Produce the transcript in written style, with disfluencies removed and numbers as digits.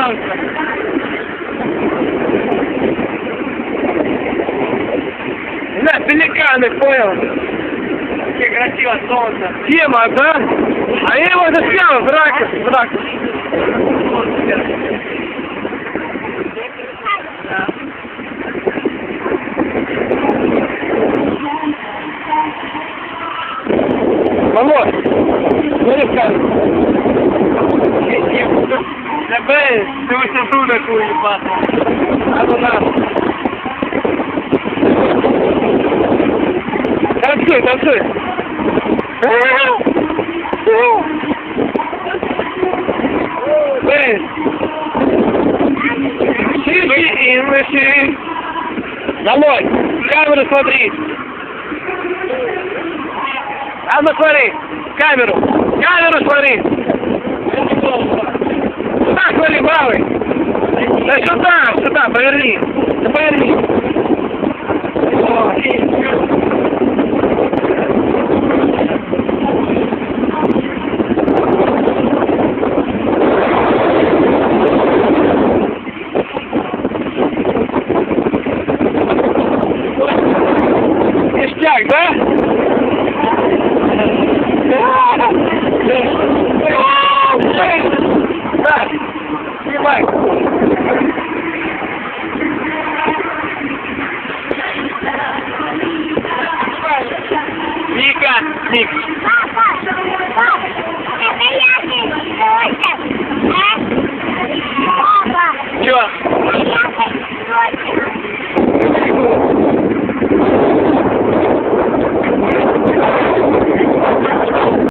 солнце. Да, пеликаны, понял? Как красиво солнце. Тема, да? А я его заснял в ракурс. Володь, смотри в камеру. Тебе всю высоту такую ебану. А ну на. Танцуй, танцуй. Володь, в камеру смотри. А ну смотри, камеру смотри. Сюда смотри, правый. Да сюда, поверни.